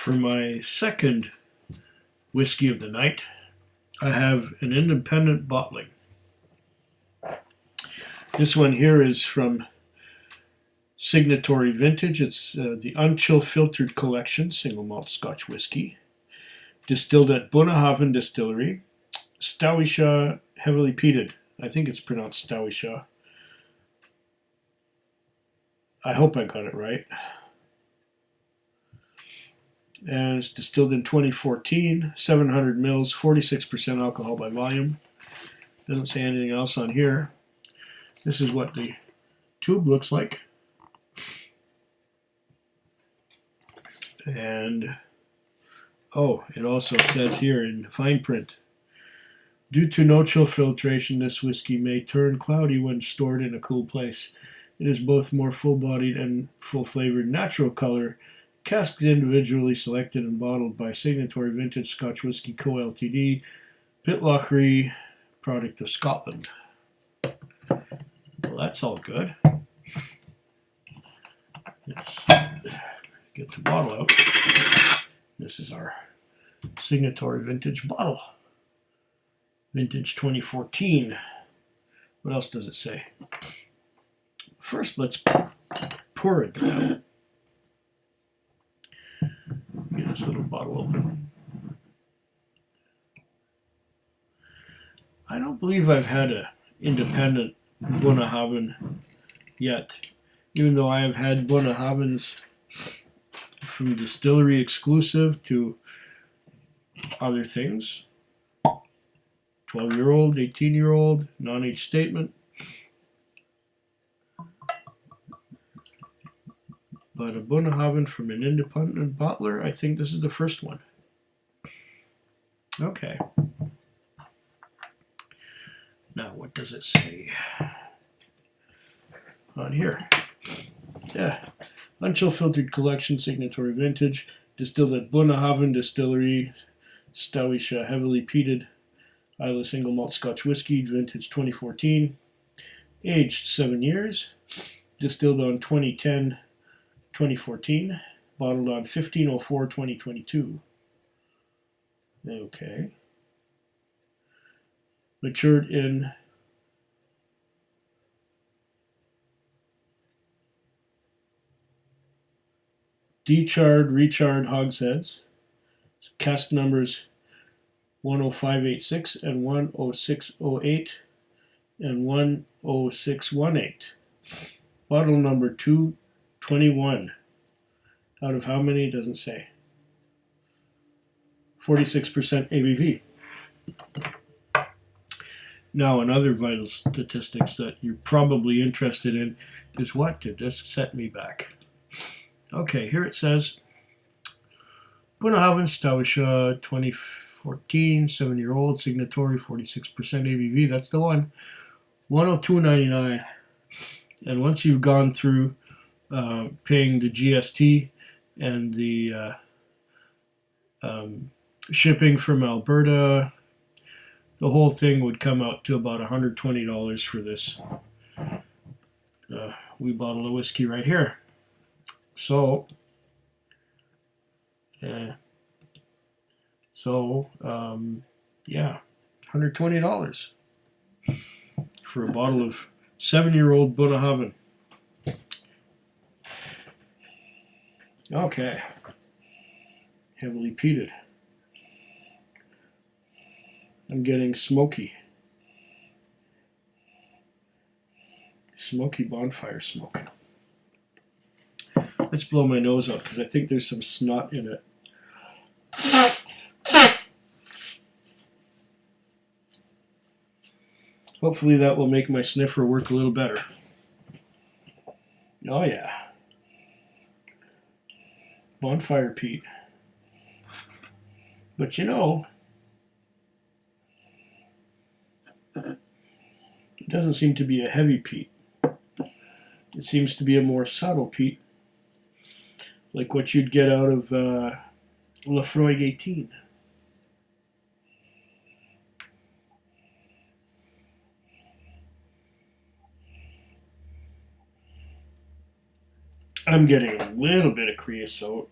For my second whiskey of the night, I have an independent bottling. This one here is from Signatotry Vintage. It's the Unchill Filtered Collection single malt Scotch whiskey, distilled at Bunnahabhain Distillery, Staoisha, heavily peated. I think it's pronounced Staoisha. I hope I got it right. And it's distilled in 2014, 700 mils, 46% alcohol by volume. Doesn't say anything else on here. This is what the tube looks like. And, oh, it also says here in fine print, due to no chill filtration, this whiskey may turn cloudy when stored in a cool place. It is both more full-bodied and full-flavored natural color, casked individually, selected and bottled by Signatotry Vintage Scotch Whisky Co. Ltd., Pitlochry, product of Scotland. Well, that's all good. Let's get the bottle out. This is our Signatotry Vintage bottle. Vintage 2014. What else does it say? First, let's pour it down. Get this little bottle open. I don't believe I've had an independent Bunnahabhain yet, even though I have had Bunnahabhains from distillery exclusive to other things. 12-year-old, 18-year-old, non-age statement. But a Bunnahabhain from an independent bottler, I think this is the first one. Okay. Now, what does it say on here? Yeah. Unchill Filtered Collection, Signatotry Vintage, distilled at Bunnahabhain Distillery, Staoisha, heavily peated, Islay single malt Scotch whiskey, vintage 2014, aged 7 years, distilled on 2010-2014, bottled on 15/04/2022. Okay. Matured in decharred, recharred hogsheads. Cask numbers 10586 and 10608 and 10618. Bottle number 221. Out of how many? It doesn't say. 46% ABV. Now, another vital statistics that you're probably interested in is what did this set me back? Okay, here it says Bunnahabhain Staoisha 2014, 7-year-old, Signatotry, 46% ABV. That's the one. 102.99. And once you've gone through paying the GST and the shipping from Alberta, the whole thing would come out to about $120 for this wee bottle of whiskey right here. So, yeah, $120 for a bottle of 7-year-old Bunnahabhain. Okay, heavily peated. I'm getting smoky bonfire smoke. Let's blow my nose out because I think there's some snot in it. Hopefully that will make my sniffer work a little better. Oh yeah. Bonfire peat. But you know, it doesn't seem to be a heavy peat. It seems to be a more subtle peat, like what you'd get out of Lafroig 18. I'm getting a little bit of creosote.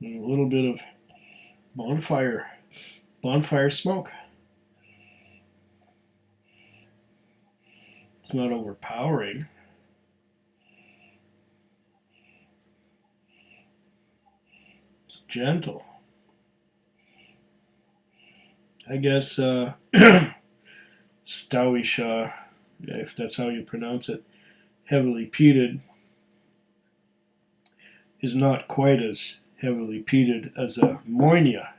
And a little bit of bonfire smoke. It's not overpowering. It's gentle. I guess Staoisha, if that's how you pronounce it, heavily peated, is not quite as heavily peated as a Moynia,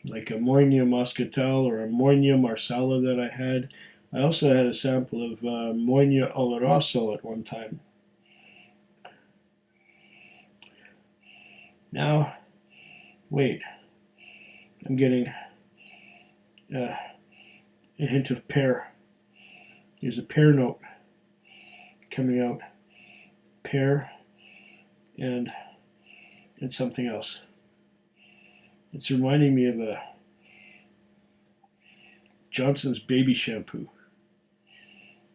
like a Moynia Moscatel or a Moynia Marsala that I had. I also had a sample of Moynia Oloroso at one time. Now, wait, I'm getting a hint of pear. There's a pear note coming out. Pear and something else. It's reminding me of a Johnson's baby shampoo.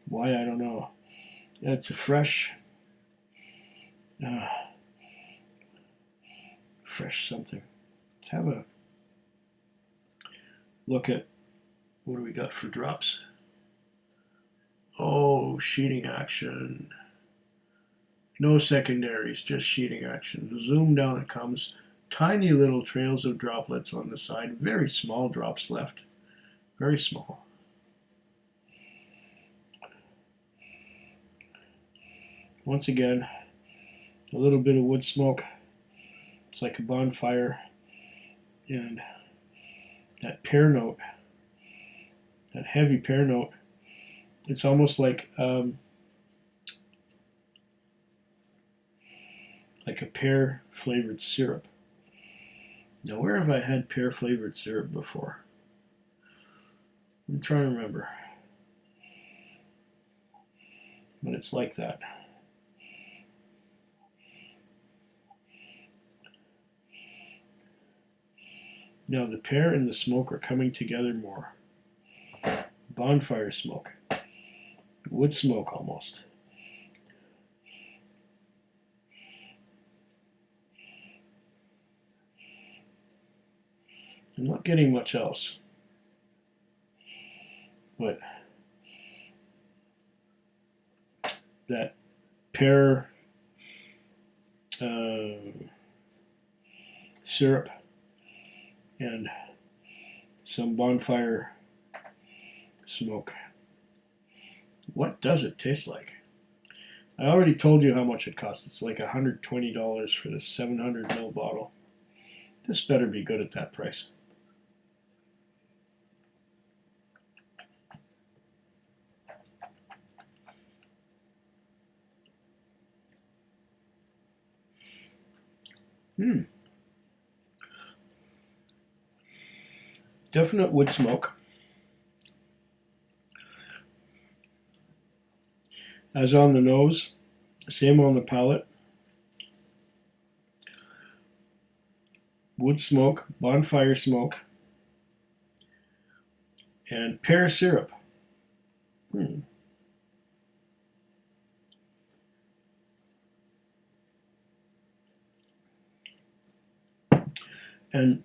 Why, I don't know. It's a fresh something. Let's have a look at what do we got for drops. Oh, sheeting action. No secondaries, just sheeting action. Zoom down it comes. Tiny little trails of droplets on the side. Very small drops left. Very small. Once again, a little bit of wood smoke. It's like a bonfire. And that pear note, that heavy pear note, it's almost like a pear flavored syrup. Now, where have I had pear flavored syrup before? I'm trying to remember. But it's like that. Now, the pear and the smoke are coming together more. Bonfire smoke. Wood smoke almost. I'm not getting much else. But that pear syrup and some bonfire smoke. What does it taste like? I already told you how much it costs. It's like $120 for this 700 ml bottle. This better be good at that price. Definite wood smoke. As on the nose, same on the palate. Wood smoke, bonfire smoke, and pear syrup. And,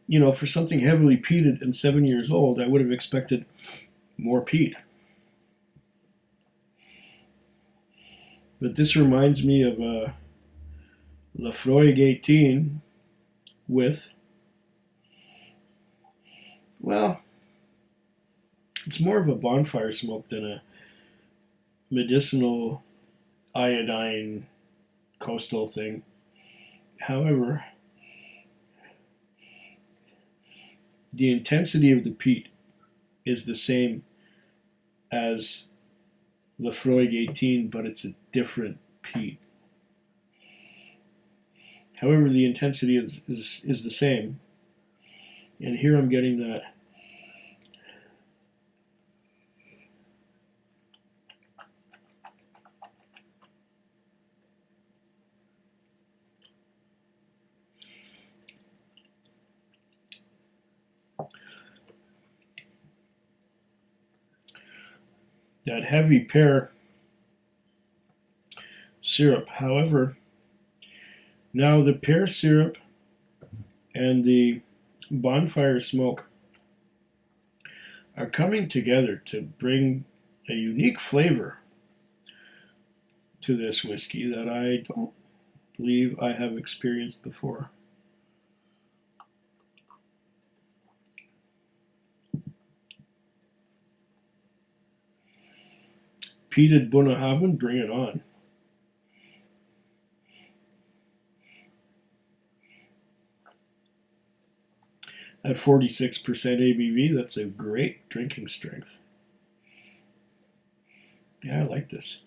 you know, for something heavily peated and 7 years old, I would have expected more peat. But this reminds me of a Laphroaig 18 with, well, it's more of a bonfire smoke than a medicinal iodine coastal thing. However, the intensity of the peat is the same as Laphroaig 18, but it's a different peat. However, the intensity is the same. And here I'm getting that heavy pear syrup. However, Now the pear syrup and the bonfire smoke are coming together to bring a unique flavor to this whiskey that I don't believe I have experienced before. Peated Bunnahabhain, bring it on. At 46% ABV, that's a great drinking strength. Yeah, I like this.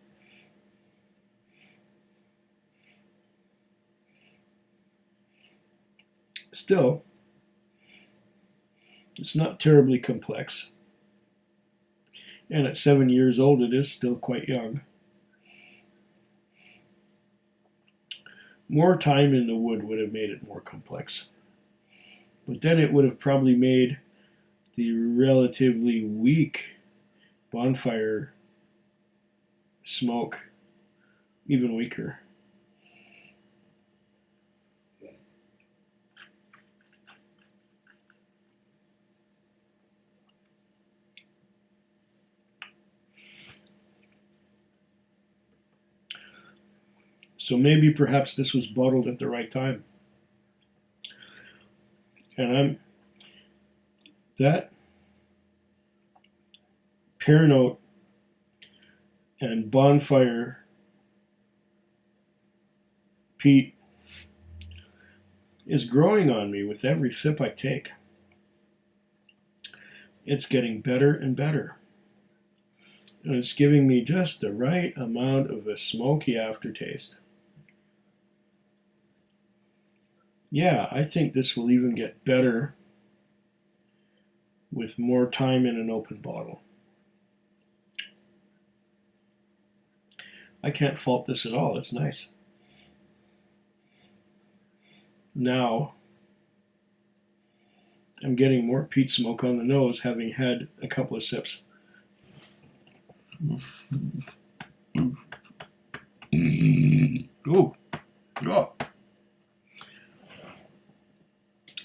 Still, it's not terribly complex. And at 7 years old, it is still quite young. More time in the wood would have made it more complex. But then it would have probably made the relatively weak bonfire smoke even weaker. So maybe perhaps this was bottled at the right time. And that pear note and bonfire peat is growing on me with every sip I take. It's getting better and better. And it's giving me just the right amount of a smoky aftertaste. Yeah, I think this will even get better with more time in an open bottle. I can't fault this at all. It's nice. Now, I'm getting more peat smoke on the nose, having had a couple of sips. Ooh. Oh.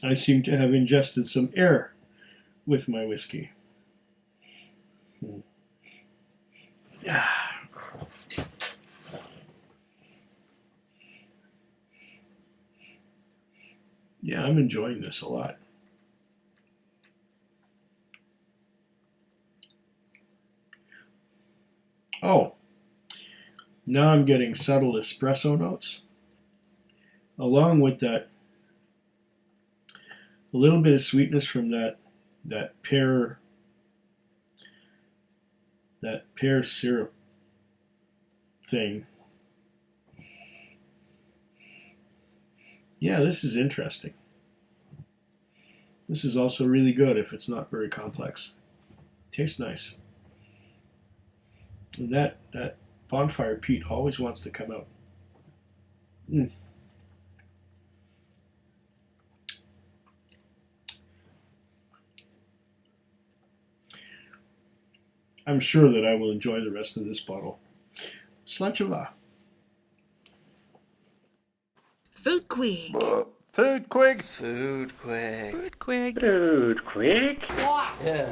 I seem to have ingested some air with my whiskey. Yeah. Yeah, I'm enjoying this a lot. Oh, now I'm getting subtle espresso notes, along with that a little bit of sweetness from that pear syrup thing. Yeah, this is interesting. This is also really good if it's not very complex. Tastes nice. And that bonfire peat always wants to come out. I'm sure that I will enjoy the rest of this bottle. Sláinte. Food Quig. Food Quig. Food Quig. Food Quig. Food Quig. Yeah.